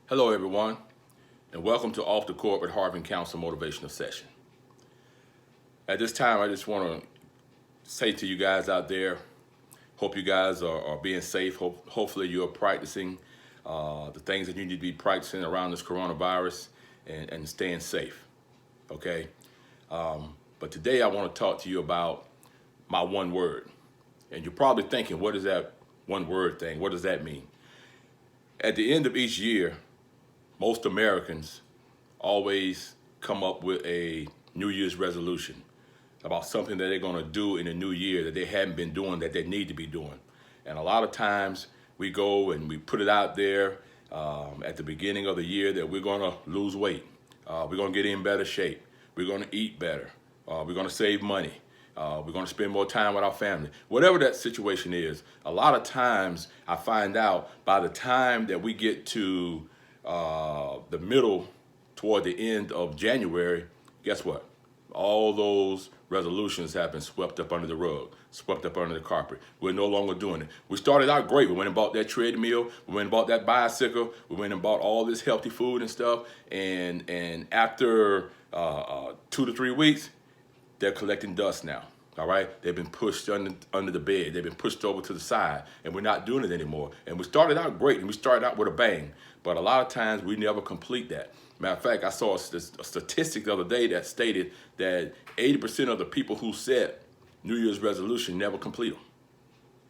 Hello, everyone, and welcome to Off the Court with Harvard Council Motivational Session. At this time, I just want to say to you guys out there, hope you guys are being safe. Hopefully you're practicing the things that you need to be practicing around this coronavirus and staying safe, okay? But today I want to talk to you about my one word. And you're probably thinking, what is that one word thing? What does that mean? At the end of each year, most Americans always come up with a New Year's resolution about something that they're going to do in the new year that they haven't been doing that they need to be doing. And a lot of times we go and we put it out there at the beginning of the year that we're going to lose weight. We're going to get in better shape. We're going to eat better. We're going to save money. We're going to spend more time with our family. Whatever that situation is, a lot of times I find out by the time that we get to the middle toward the end of January, guess what? All those resolutions have been swept up under the rug, swept up under the carpet. We're no longer doing it. We started out great. We went and bought that treadmill. We went and bought that bicycle. We went and bought all this healthy food and stuff. And after 2 to 3 weeks, they're collecting dust now. All right, they've been pushed under the bed. They've been pushed over to the side, and we're not doing it anymore. And we started out great, and we started out with a bang. But a lot of times we never complete that. Matter of fact, I saw a statistic the other day that stated that 80% of the people who set New Year's resolution never complete them.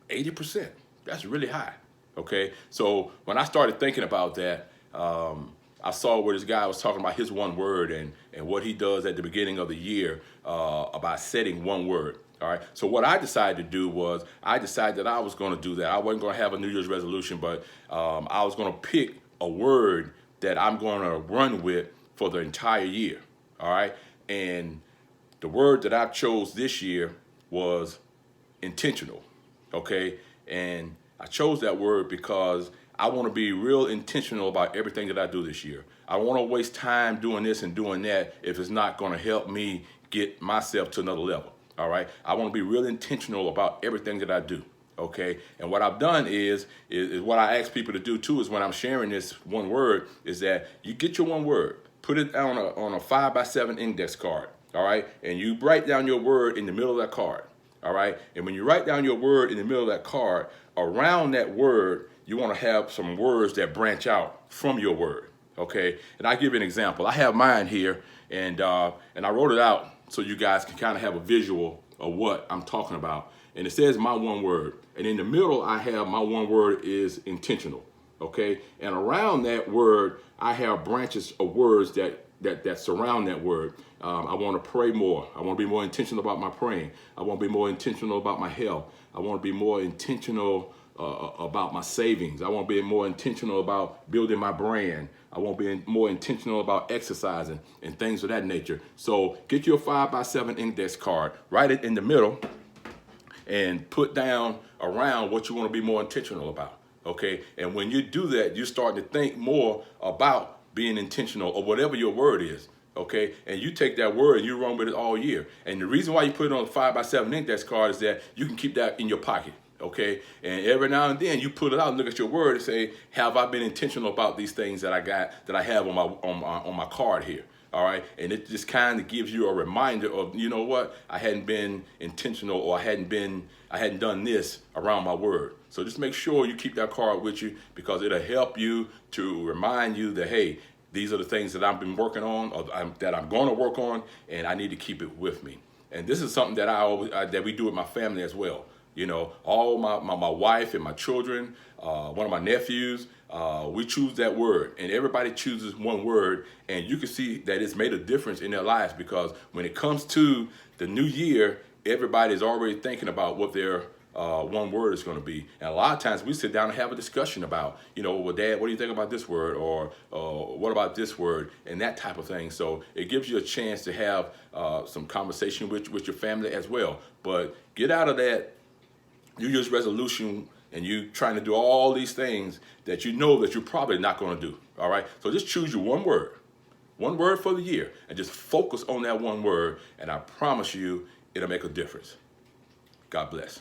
80%. That's really high. Okay, so when I started thinking about that, I saw where this guy was talking about his one word and what he does at the beginning of the year about setting one word. All right. So what I decided to do was I decided that I was going to do that. I wasn't going to have a New Year's resolution, but I was going to pick a word that I'm going to run with for the entire year. All right. And the word that I chose this year was intentional. Okay. And I chose that word because I want to be real intentional about everything that I do this year. I don't want to waste time doing this and doing that if it's not going to help me get myself to another level. All right. I want to be real intentional about everything that I do. Okay. And what I've done is what I ask people to do too is when I'm sharing this one word is that you get your one word, put it on a 5x7 index card. All right. And you write down your word in the middle of that card. All right. And when you write down your word in the middle of that card, around that word, you want to have some words that branch out from your word, okay? And I'll give you an example. I have mine here, and I wrote it out so you guys can kind of have a visual of what I'm talking about. And it says my one word. And in the middle, I have my one word is intentional, okay? And around that word, I have branches of words that surround that word. I want to pray more. I want to be more intentional about my praying. I want to be more intentional about my health. I want to be more intentional about my savings. I want to be more intentional about building my brand. I want to be more intentional about exercising and things of that nature. So get your 5x7 index card, write it in the middle, and put down around what you want to be more intentional about. Okay? And when you do that, you're starting to think more about being intentional or whatever your word is. Okay, and you take that word and you run with it all year. And the reason why you put it on a 5x7 index card is that you can keep that in your pocket. Okay, and every now and then you pull it out and look at your word and say, have I been intentional about these things that I have on my card here? All right, and it just kind of gives you a reminder of, you know what, I hadn't been intentional, or I hadn't done this around my word. So just make sure you keep that card with you, because it'll help you to remind you that, hey, these are the things that I've been working on, or that I'm going to work on, and I need to keep it with me. And this is something that that we do with my family as well. You know, all my wife and my children, one of my nephews, we choose that word, and everybody chooses one word, and you can see that it's made a difference in their lives, because when it comes to the new year, everybody's already thinking about what their one word is going to be. And a lot of times we sit down and have a discussion about, you know, well, Dad, what do you think about this word? Or what about this word? And that type of thing. So it gives you a chance to have some conversation with your family as well. But get out of that New Year's resolution and you trying to do all these things that you know that you're probably not going to do. All right. So just choose your one word for the year, and just focus on that one word. And I promise you, it'll make a difference. God bless.